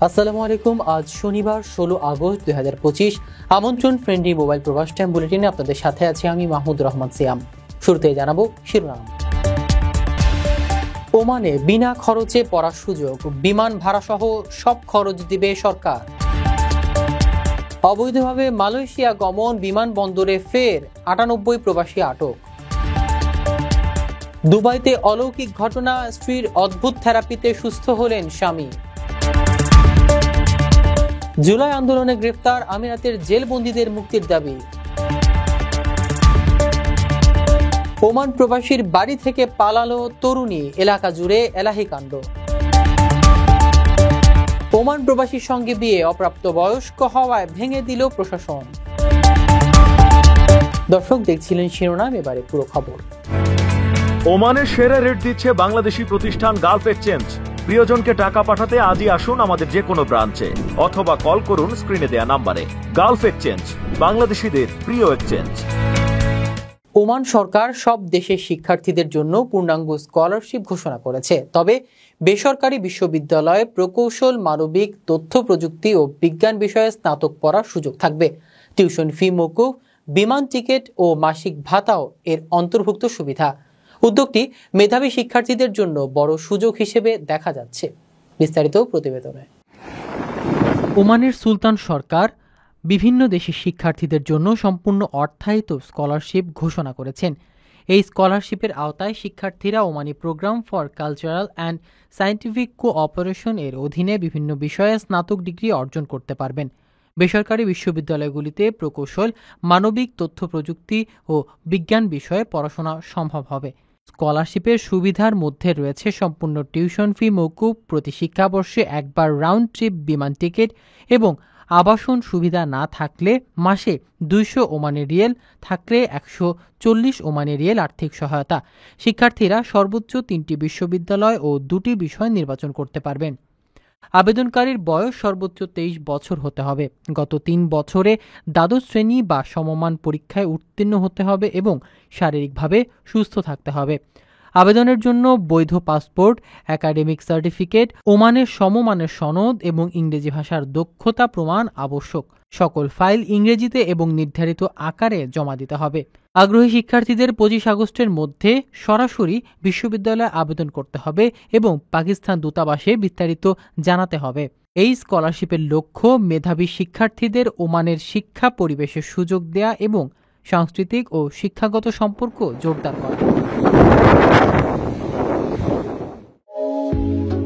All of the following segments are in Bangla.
আসসালামু আলাইকুম। আজ শনিবার 16 আগস্ট 2025। আমন্ত্রণ ফ্রেন্ডলি মোবাইল প্রবাস টাইম বুলেটিনে আপনাদের সাথে আছি আমি মাহমুদ রহমান সিয়াম। শুরুতেই জানাবো শিরোনাম। ওমানে বিনা খরচে পড়ার সুযোগ, বিমান ভাড়া সহ সব খরচ দিবে সরকার। অবৈধভাবে মালয়েশিয়া গমন, বিমানবন্দরে ফের 98 প্রবাসী আটক। দুবাইতে অলৌকিক ঘটনা, স্ত্রীর অদ্ভুত থেরাপিতে সুস্থ হলেন স্বামী। জুলাই আন্দোলনে গ্রেফতার আমিরাতের জেলবন্দীদের মুক্তির দাবি। ওমান প্রবাসীর বাড়ি থেকে পালালো তরুণী, এলাকা জুড়ে এলাহি কাণ্ড। ওমান প্রবাসীর সঙ্গে বিয়ে, অপ্রাপ্ত বয়স্ক হওয়ায় ভেঙে দিল প্রশাসন। দর্শক দেখছিলেন শিরোনাম, এবারে পুরো খবর। ওমানের সেরা রেট দিচ্ছে বাংলাদেশি প্রতিষ্ঠান গালফ এক্সচেঞ্জ। প্রিয়জনকে টাকা পাঠাতে আজই আসুন আমাদের যে কোনো ব্রাঞ্চে অথবা কল করুন স্ক্রিনে দেয়া নাম্বারে। গালফ এক্সচেঞ্জ, বাংলাদেশিদের প্রিয় এক্সচেঞ্জ। ওমান সরকার সব দেশের শিক্ষার্থীদের জন্য পূর্ণাঙ্গ স্কলারশিপ ঘোষণা করেছে। তবে বেসরকারি বিশ্ববিদ্যালয়ে প্রকৌশল, মানবিক, তথ্য প্রযুক্তি ও বিজ্ঞান বিষয়ে স্নাতক পড়ার সুযোগ থাকবে। টিউশন ফি মওকুফ, বিমান টিকিট ও মাসিক ভাতাও এর অন্তর্ভুক্ত সুবিধা। উদ্যোগটি মেধাবী শিক্ষার্থীদের জন্য বড় সুযোগ হিসেবে দেখা যাচ্ছে। বিস্তারিত প্রতিবেদনে। ওমানের সুলতান সরকার বিভিন্ন দেশের শিক্ষার্থীদের জন্য সম্পূর্ণ অর্থায়িত স্কলারশিপ ঘোষণা করেছেন। এই স্কলারশিপের আওতায় শিক্ষার্থীরা Omani programme for cultural and scientific cooperation এর অধীনে বিভিন্ন বিষয়ে স্নাতক ডিগ্রি অর্জন করতে পারবেন। বেসরকারি বিশ্ববিদ্যালয়গুলিতে প্রকৌশল, মানবিক, তথ্য প্রযুক্তি ও বিজ্ঞান বিষয়ে পড়াশোনা সম্ভব হবে। স্কলারশিপের সুবিধার মধ্যে রয়েছে সম্পূর্ণ টিউশন ফি মওকুফ, প্রতি শিক্ষাবর্ষে একবার রাউন্ড ট্রিপ বিমান টিকিট এবং আবাসন সুবিধা না থাকলে মাসে 200 ওমানি রিয়েল, থাকলে 140 ওমানি রিয়েল আর্থিক সহায়তা। শিক্ষার্থীরা সর্বোচ্চ 3টি বিশ্ববিদ্যালয় ও 2টি বিষয় নির্বাচন করতে পারবেন। আবেদনকারীর বয়স সর্বোচ্চ 23 বছর হতে হবে। গত 3 বছরে দ্বাদশ শ্রেণী বা সমমান পরীক্ষায় উত্তীর্ণ হতে হবে এবং শারীরিকভাবে সুস্থ থাকতে হবে। আবেদনের জন্য বৈধ পাসপোর্ট, একাডেমিক সার্টিফিকেট, ওমানের সমমানের সনদ এবং ইংরেজি ভাষার দক্ষতা প্রমাণ আবশ্যক। সকল ফাইল ইংরেজিতে এবং নির্ধারিত আকারে জমা দিতে হবে। আগ্রহী শিক্ষার্থীদের 25 আগস্টের মধ্যে সরাসরি বিশ্ববিদ্যালয়ে আবেদন করতে হবে এবং পাকিস্তান দূতাবাসে বিস্তারিত জানাতে হবে। এই স্কলারশিপের লক্ষ্য মেধাবী শিক্ষার্থীদের ওমানের শিক্ষা পরিবেশের সুযোগ দেয়া এবং সাংস্কৃতিক ও শিক্ষাগত সম্পর্ক জোরদার করা।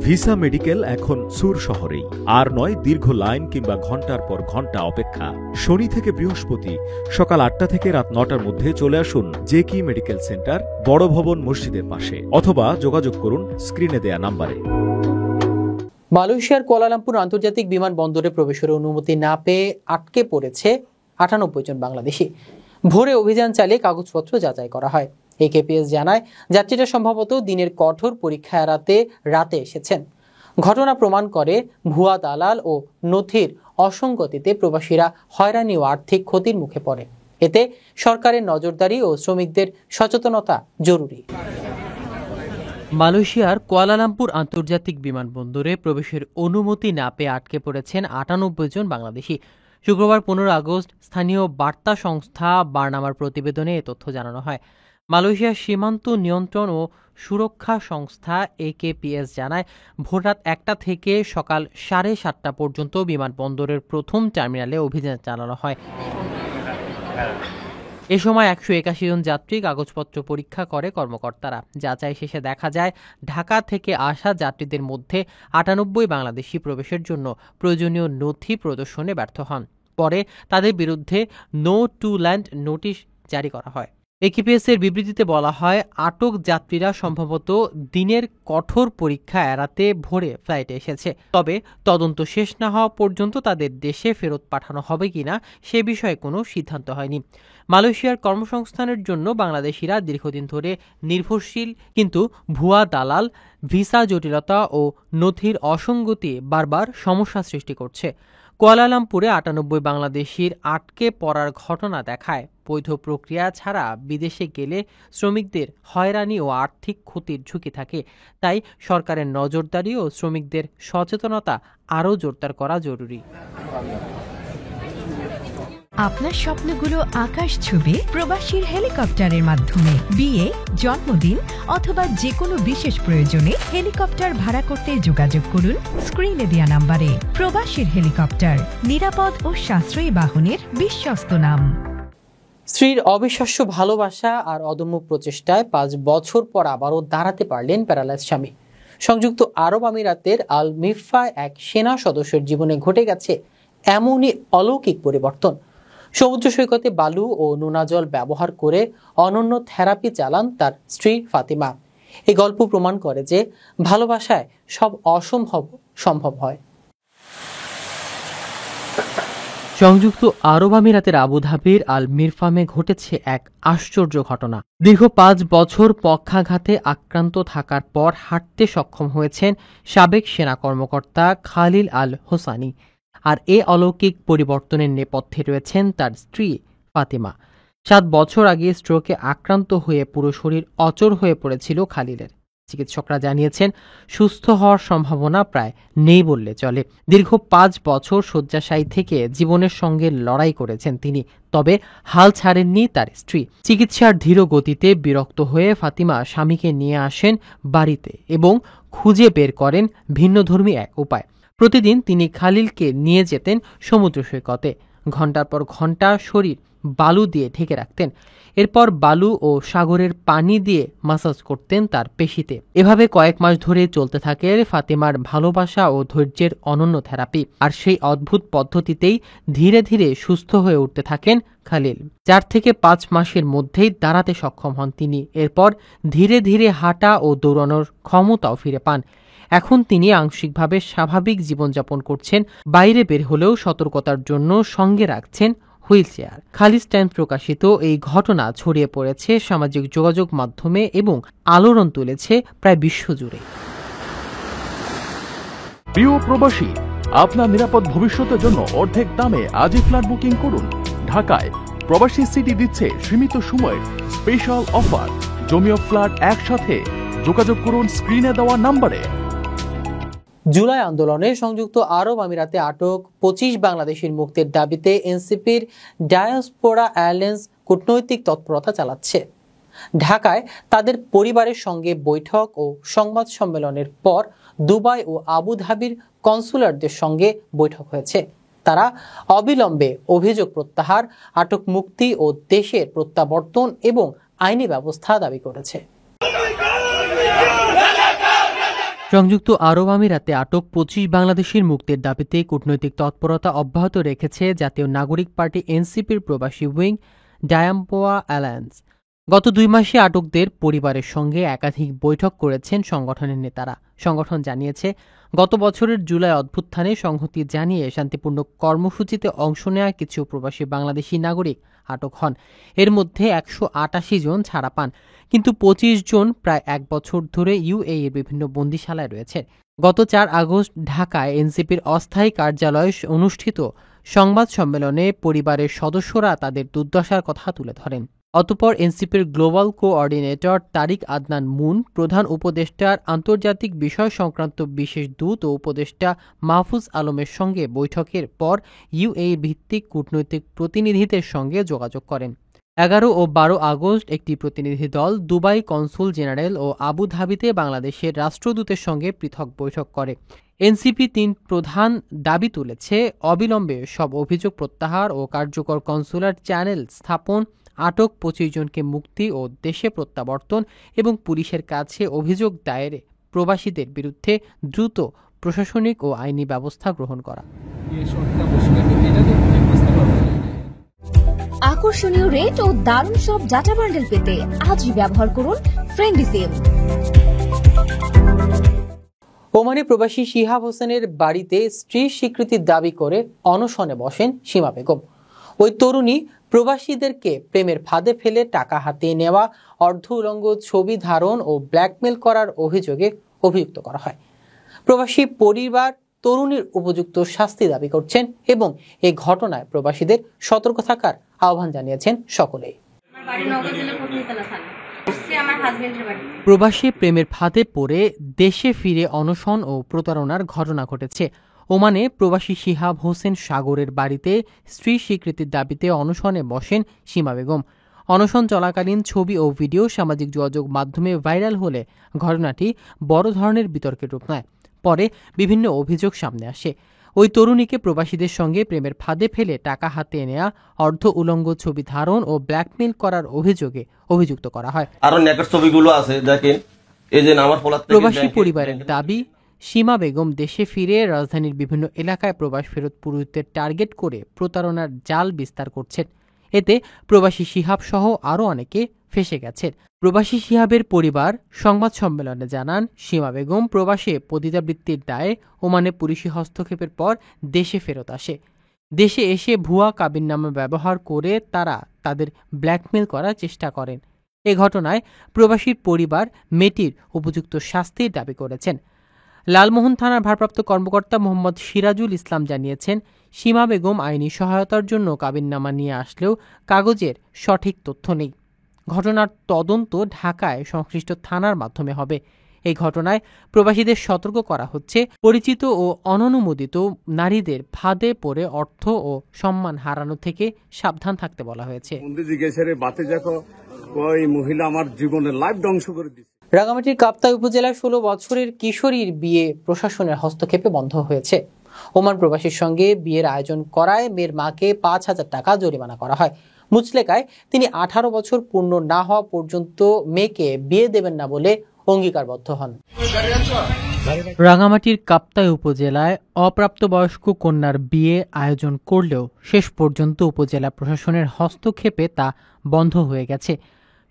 ভিসা মেডিকেল এখন সুর শহরেই। আর নয় দীর্ঘ লাইন কিংবা ঘন্টার পর ঘন্টা অপেক্ষা। শনি থেকে বৃহস্পতি সকাল 8টা থেকে রাত 9টার মধ্যে চলে আসুন জেকি মেডিকেল সেন্টার, বড় ভবন মসজিদের পাশে, অথবা যোগাযোগ করুন স্ক্রিনে দেয়া নাম্বারে। মালয়েশিয়ার কুয়ালালামপুর আন্তর্জাতিক বিমানবন্দরে প্রবেশের অনুমতি না পেয়ে আটকে পড়েছে 98 জন বাংলাদেশি। ভোরে অভিযান চালিয়ে কাগজপত্র যাচাই করা হয়। একেপিএস জানায়, যাত্রীরা সম্ভবত দিনের কঠোর পরীক্ষা এড়াতে রাতে এসেছেন। ঘটনা প্রমাণ করে ভুয়া দালাল ও নথির অসঙ্গতিতে প্রবাসীরা হয়রানি ও আর্থিক ক্ষতির মুখে পড়ে। এতে সরকারের নজরদারি ও শ্রমিকদের সচেতনতা জরুরি। মালয়েশিয়ার কুয়ালালামপুর আন্তর্জাতিক বিমানবন্দরে প্রবেশের অনুমতি না পেয়ে আটকে পড়েছেন 98 জন বাংলাদেশি। শুক্রবার 15 আগস্ট স্থানীয় বার্তা সংস্থা বার্নামার প্রতিবেদনে এ তথ্য জানানো হয়। মালয়েশিয়ার সীমান্ত নিয়ন্ত্রণ ও সুরক্ষা সংস্থা একেপিএস জানায়, ভোররাত 1টা থেকে সকাল 7:30 পর্যন্ত বিমানবন্দরের প্রথম টার্মিনালে অভিযান চালানো হয়। এ সময় 181 জন যাত্রী কাগজপত্র পরীক্ষা করে কর্মকর্তারা। যাচাই শেষে দেখা যায়, ঢাকা থেকে আসা যাত্রীদের মধ্যে 98 বাংলাদেশি প্রবেশের জন্য প্রয়োজনীয় নথি প্রদর্শনে ব্যর্থ হন। পরে তাদের বিরুদ্ধে নো টু ল্যান্ড নোটিশ জারি করা হয়। একেপিএস এর বিবৃতিতে বলা হয়, আটক যাত্রীরা সম্ভবত দিনের কঠোর পরীক্ষা এড়াতে ভোরে ফ্লাইটে এসেছে। তবে তদন্ত শেষ না হওয়া পর্যন্ত তাদের দেশে ফেরত পাঠানো হবে কিনা সে বিষয়ে কোনো সিদ্ধান্ত হয়নি। মালয়েশিয়ার কর্মসংস্থানের জন্য বাংলাদেশিরা দীর্ঘদিন ধরে নির্ভরশীল, কিন্তু ভুয়া দালাল, ভিসা জটিলতা ও নথির অসঙ্গতি বারবার সমস্যা সৃষ্টি করছে। কুয়ালালামপুরে 98 বাংলাদেশির আটকে পড়ার ঘটনা দেখায় বৈধ প্রক্রিয়া ছাড়া বিদেশে গেলে শ্রমিকদের হয়রানি ও আর্থিক ক্ষতির ঝুঁকি থাকে। তাই সরকারের নজরদারি ও শ্রমিকদের সচেতনতা আরও জোরদার করা জরুরি। আপনার স্বপ্নগুলো আকাশ ছুবে প্রবাসীর হেলিকপ্টারের মাধ্যমে। বিয়ে, জন্মদিন অথবা যে কোনো বিশেষ প্রয়োজনে হেলিকপ্টার ভাড়া করতে যোগাযোগ করুন স্ক্রিনে দেয়া নাম্বারে। প্রবাসীর হেলিকপ্টার, নিরাপদ ও সাশ্রয়ী বাহনের বিশ্বস্ত নাম। স্ত্রীর অবিশ্বাস্য ভালোবাসা আর অদম্য প্রচেষ্টায় 5 বছর পর আবারও দাঁড়াতে পারলেন প্যারালাইজ স্বামী। সংযুক্ত আরব আমিরাতের আল মিফায় এক সেনা সদস্যের জীবনে ঘটে গেছে এমনই অলৌকিক পরিবর্তন। সমুদ্র সৈকতে বালু ও নোনা জল ব্যবহার করে অনন্য থেরাপি চালান তার স্ত্রী ফাতিমা। এই গল্প প্রমাণ করে যে ভালোবাসায় সব অসম্ভব সম্ভব হয়। সংযুক্ত আরব আমিরাতের আবুধাবির আল মিরফামে ঘটেছে এক আশ্চর্য ঘটনা। দীর্ঘ 5 বছর পক্ষাঘাতে আক্রান্ত থাকার পর হাঁটতে সক্ষম হয়েছেন সাবেক সেনা কর্মকর্তা খালিল আল হোসানি। আর এ অলৌকিক পরিবর্তনের নেপথ্যে রয়েছেন তার স্ত্রী ফাতিমা। 7 বছর আগে স্ট্রোকে আক্রান্ত হয়ে পুরো শরীর অচল হয়ে পড়েছিল খালিলের। চিকিৎসকরা জানিয়েছেন সুস্থ হওয়ার সম্ভাবনা প্রায় নেই বললে চলে। দীর্ঘ 5 বছর শয্যাশায়ী থেকে জীবনের সঙ্গে লড়াই করেছেন তিনি, তবে হাল ছাড়েননি তার স্ত্রী। চিকিৎসার ধীর গতিতে বিরক্ত হয়ে ফাতিমা স্বামীকে নিয়ে আসেন বাড়িতে এবং খুঁজে বের করেন ভিন্নধর্মী এক উপায়। প্রতিদিন তিনি খালিলকে নিয়ে যেতেন সমুদ্র সৈকতে। ঘন্টার পর ঘন্টা শরীর বালু দিয়ে ঢেকে রাখতেন। এরপর বালু ও সাগরের পানি দিয়ে মাসাজ করতেন তার পেশিতে। এভাবে কয়েক মাস ধরে চলতে থাকে ফাতিমার ভালোবাসা ও ধৈর্যের অনন্য থেরাপি। আর সেই অদ্ভুত পদ্ধতিতেই ধীরে ধীরে সুস্থ হয়ে উঠতে থাকেন খালিল। 4 থেকে 5 মাসের মধ্যেই দাঁড়াতে সক্ষম হন তিনি। এরপর ধীরে ধীরে হাঁটা ও দৌড়ানোর ক্ষমতাও ফিরে পান। এখন তিনি আংশিকভাবে স্বাভাবিক জীবনযাপন করছেন। বাইরে বের হলেও সতর্কতার জন্য সঙ্গে রাখছেন হুইলচেয়ার। খালিজ টাইমস প্রকাশিত এই ঘটনা ছড়িয়ে পড়েছে সামাজিক যোগাযোগ মাধ্যমে এবং আলোড়ন তুলেছে প্রায় বিশ্বজুড়ে। প্রিয় প্রবাসী, আপনার নিরাপদ ভবিষ্যতের জন্য অর্ধেক দামে আজই ফ্ল্যাট বুকিং করুন। ঢাকায় প্রবাসী সিটি দিচ্ছে সীমিত সময়ের স্পেশাল অফার। জমি ও ফ্ল্যাট একসাথে। যোগাযোগ করুন স্ক্রিনে দেওয়া নম্বরে। জুলাই আন্দোলনে সংযুক্ত আরব আমিরাতে আটক 25 বাংলাদেশির মুক্তির দাবিতে এনসিপির ডায়াসপোরা অ্যালায়েন্স কূটনৈতিক তৎপরতা চালাচ্ছে। ঢাকায় তাদের পরিবারের সঙ্গে বৈঠক ও সংবাদ সম্মেলনের পর দুবাই ও আবুধাবির কনসুলারদের সঙ্গে বৈঠক হয়েছে। তারা অবিলম্বে অভিযোগ প্রত্যাহার, আটক মুক্তি ও দেশের প্রত্যাবর্তন এবং আইনি ব্যবস্থা দাবি করেছে। সংযুক্ত আরব আমিরাতে আটক 25 বাংলাদেশির মুক্তির দাবিতে কূটনৈতিক তৎপরতা অব্যাহত রেখেছে জাতীয় নাগরিক পার্টি এনসিপির প্রবাসী উইং ডায়াসপোরা অ্যালায়েন্স। গত 2 মাসে আটকদের পরিবারের সঙ্গে একাধিক বৈঠক করেছেন সংগঠনের নেতারা। সংগঠন জানিয়েছে, গত বছরের জুলাই অভ্যুত্থানে সংহতি জানিয়ে শান্তিপূর্ণ কর্মসূচিতে অংশ নেওয়া কিছু প্রবাসী বাংলাদেশি নাগরিক আটক হন। এর মধ্যে 188 জন ছাড়া পান, কিন্তু 25 জন প্রায় 1 বছর ধরে ইউএইর বিভিন্ন বন্দিশালায় রয়েছে। গত 4 আগস্ট ঢাকায় এনসিপির অস্থায়ী কার্যালয়ে অনুষ্ঠিত সংবাদ সম্মেলনে পরিবারের সদস্যরা তাদের দুর্দশার কথা তুলে ধরেন। অতঃপর এনসিপির গ্লোবাল কোঅর্ডিনেটর তারিক আদনান মুন, প্রধান উপদেষ্টার আন্তর্জাতিক বিষয় সংক্রান্ত বিশেষ দূত ও উপদেষ্টা মাহফুজ আলমের সঙ্গে বৈঠকের পর ইউএই ভিত্তিক কূটনৈতিক প্রতিনিধিদের সঙ্গে যোগাযোগ করেন। 11 ও 12 আগস্ট একটি প্রতিনিধি দল দুবাই কনসুল জেনারেল ও আবুধাবিতে বাংলাদেশের রাষ্ট্রদূতের সঙ্গে পৃথক বৈঠক করে। এনসিপি 3 প্রধান দাবি তুলেছে, অবিলম্বে সব অভিযোগ প্রত্যাহার ও কার্যকর কনসুলার চ্যানেল স্থাপন, আটক 25 জনকে মুক্তি ও দেশে প্রত্যাবর্তন এবং পুলিশের কাছে অভিযোগ দায়েরে প্রবাসীদের বিরুদ্ধে দ্রুত প্রশাসনিক ও আইনি ব্যবস্থা গ্রহণ করা। আকর্ষণীয় রেট ও দারুণ সব ডাটা বান্ডেল পেতে আজই ব্যবহার করুন ফ্রেন্ডলি সিম। ওমানি প্রবাসী শিহাব হোসেনের বাড়িতে স্ত্রীর স্বীকৃতির দাবি করে অনশনে বসেন সীমা বেগম। ওই তরুণী প্রবাসীদেরকে প্রেমের ফাঁদে ফেলে টাকা হাতিয়ে নেওয়া, অর্ধ উলঙ্গ ছবি ধারণ ও ব্ল্যাকমেল করার অভিযোগে অভিযুক্ত করা হয়। প্রবাসী পরিবার তরুণীর উপযুক্ত শাস্তি দাবি করছেন এবং এই ঘটনায় প্রবাসীদের সতর্ক থাকার আহ্বান জানিয়েছেন সকলেই। প্রবাসী প্রেমের ফাঁদে পড়ে দেশে ফিরে অনশন ও প্রতারণার ঘটনা ঘটেছে। ওমানে প্রবাসী শিহাব হোসেন সাগরের বাড়িতে স্ত্রী স্বীকৃতির দাবিতে অনশনে বসেন সীমা বেগম। অনশন চলাকালীন ছবি ও ভিডিও সামাজিক যোগাযোগ মাধ্যমে ভাইরাল হলে ঘটনাটি বড় ধরনের বিতর্কের রূপ নেয়। পরে বিভিন্ন অভিযোগ সামনে আসে। ওই তরুণীকে প্রবাসীদের সঙ্গে প্রেমের ফাঁদে ফেলে টাকা হাতে নেয়া, অর্ধ উলঙ্গ ছবি ধারণ ও ব্ল্যাকমেইল করার অভিযোগে অভিযুক্ত করা হয়। আরো নেকের ছবিগুলো আছে দেখেন, এই যে আমার প্রবাসী পরিবারের দাবি, সীমা বেগম দেশে ফিরে রাজধানীর বিভিন্ন এলাকায় প্রবাস ফেরত পুরুষদের টার্গেট করে প্রতারণার জাল বিস্তার করছেন। এতে প্রবাসী শিহাব সহ আরও অনেকে ফেঁসে গেছেন। প্রবাসী শিহাবের পরিবার সংবাদ সম্মেলনে জানান, সীমা বেগম প্রবাসে পতিতাবৃত্তির দায়ে ওমানে পুলিশি হস্তক্ষেপের পর দেশে ফেরত আসে। দেশে এসে ভুয়া কাবিননামা ব্যবহার করে তারা তাদের ব্ল্যাকমেইল করার চেষ্টা করেন। এ ঘটনায় প্রবাসীর পরিবার মেয়েটির উপযুক্ত শাস্তির দাবি করেছেন। লালমোহন থানার ভারপ্রাপ্ত কর্মকর্তা মোহাম্মদ সিরাজুল ইসলাম জানিয়েছেন, সীমা বেগম আইনি সহায়তার জন্য কাবিননামা নিয়ে আসলেও কাগজের সঠিক তথ্য নেই। ঘটনার তদন্ত ঢাকায় সংশ্লিষ্ট থানার মাধ্যমে হবে। এই ঘটনায় প্রবাসীদের সতর্ক করা হচ্ছে। পরিচিত ও অননুমোদিত নারীদের ফাঁদে পড়ে অর্থ ও সম্মান হারানো থেকে সাবধান থাকতে বলা হয়েছে। রাঙামাটির কাপ্তাই উপজেলার 16 বছরের কিশোরীর বিয়ে প্রশাসনের হস্তক্ষেপে বন্ধ হয়েছে। ওমান প্রবাসীর সঙ্গে বিয়ের আয়োজন করায় মেয়ের মাকে 5,000 টাকা জরিমানা করা হয়। মুচলেকায় তিনি 18 বছর পূর্ণ না হওয়া পর্যন্ত মেয়েকে বিয়ে দেবেন না বলে অঙ্গীকারবদ্ধ হন। রাঙামাটির কাপ্তাই উপজেলায় অপ্রাপ্তবয়স্ক কন্যার বিয়ে আয়োজন করলেও শেষ পর্যন্ত উপজেলা প্রশাসনের হস্তক্ষেপে তা বন্ধ হয়ে গেছে।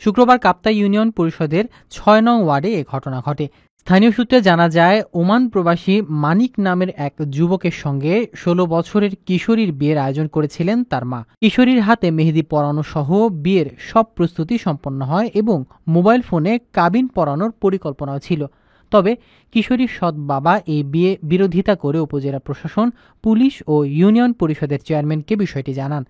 শুক্রবার কাপ্তাই ইউনিয়ন পরিষদের 6 নং ওয়ার্ডে এ ঘটনা ঘটে। স্থানীয় সূত্রে জানা যায়, ওমান প্রবাসী মানিক নামের এক যুবকের সঙ্গে 16 বছরের কিশোরীর বিয়ের আয়োজন করেছিলেন তার মা। কিশোরীর হাতে মেহেদি পরানো সহ বিয়ের সব প্রস্তুতি সম্পন্ন হয় এবং মোবাইল ফোনে কাবিন পরানোর পরিকল্পনাও ছিল। তবে কিশোরীর সৎ বাবা এই বিয়ে বিরোধিতা করে উপজেলা প্রশাসন, পুলিশ ও ইউনিয়ন পরিষদের চেয়ারম্যানকে বিষয়টি জানান।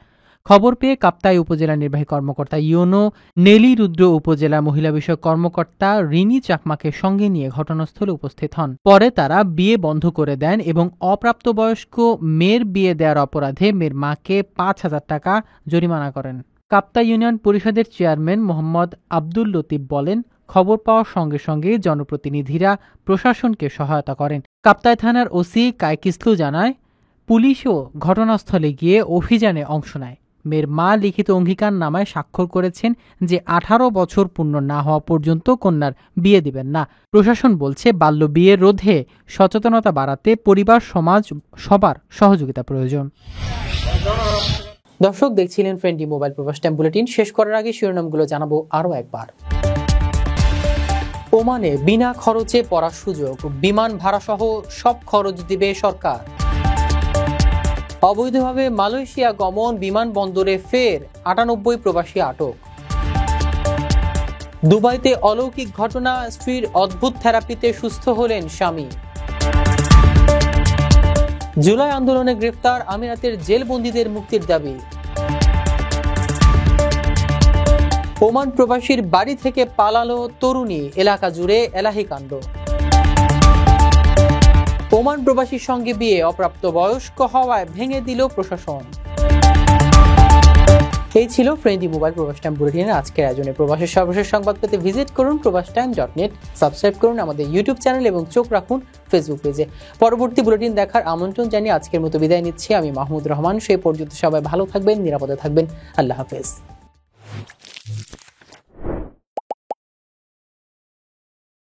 খবর পেয়ে কাপ্তাই উপজেলা নির্বাহী কর্মকর্তা ইউনো, নেলিরুদ্র উপজেলা মহিলা বিষয়ক কর্মকর্তা রিনি চাকমাকে সঙ্গে নিয়ে ঘটনাস্থলে উপস্থিত হন। পরে তারা বিয়ে বন্ধ করে দেন এবং অপ্রাপ্তবয়স্ক মেয়ের বিয়ে দেওয়ার অপরাধে মেয়ের মাকে 5,000 টাকা জরিমানা করেন। কাপ্তাই ইউনিয়ন পরিষদের চেয়ারম্যান মোহাম্মদ আব্দুল লতিফ বলেন, খবর পাওয়ার সঙ্গে সঙ্গে জনপ্রতিনিধিরা প্রশাসনকে সহায়তা করেন। কাপ্তাই থানার ওসি কায়কিসলু জানায়, পুলিশও ঘটনাস্থলে গিয়ে অভিযানে অংশ নেয়। মেয়ের মা লিখিত অঙ্গীকার নামায় স্বাক্ষর করেছেন যে 18 বছর পূর্ণ না হওয়া পর্যন্ত কন্যার বিয়ে দিবেন না। প্রশাসন বলছে, বাল্য বিয়ে রোধে সচেতনতা বাড়াতে পরিবার, সমাজ সবার সহযোগিতা প্রয়োজন। দর্শক, দেখছিলেন ফ্রেন্ডলি মোবাইল প্রবাস টাইম বুলেটিন। শেষ করার আগে শিরোনামগুলো জানাবো আরও একবার। ওমানে বিনা খরচে পড়ার সুযোগ, বিমান ভাড়া সহ সব খরচ দিবে সরকার। অবৈধভাবে মালয়েশিয়া গমন, বিমানবন্দরে ফের 98 প্রবাসী আটক। দুবাইতে অলৌকিক ঘটনা, স্ত্রীর অদ্ভুত থেরাপিতে সুস্থ হলেন স্বামী। জুলাই আন্দোলনে গ্রেফতার আমিরাতের জেলবন্দীদের মুক্তির দাবি। ওমান প্রবাসীর বাড়ি থেকে পালালো তরুণী, এলাকা জুড়ে এলাহি কাণ্ড। ওমান প্রবাসীর সঙ্গে বিয়ে অপ্রাপ্তবয়স্ক হওয়ায় ভেঙে দিল প্রশাসন। এই ছিল ফ্রেন্ডলি মোবাইল প্রবাস টাইম বুলেটিনের আজকের আয়োজনে। প্রবাসের সর্বশেষ সংবাদ পেতে ভিজিট করুন probastimes.net, সাবস্ক্রাইব করুন আমাদের ইউটিউব চ্যানেল এবং চোখ রাখুন ফেসবুক পেজে। পরবর্তী বুলেটিন দেখার আমন্ত্রণ জানিয়ে আজকের মতো বিদায় নিচ্ছি আমি মাহমুদ রহমান। সেই পর্যন্ত সবাই ভালো থাকবেন, নিরাপদে থাকবেন। আল্লাহ হাফেজ।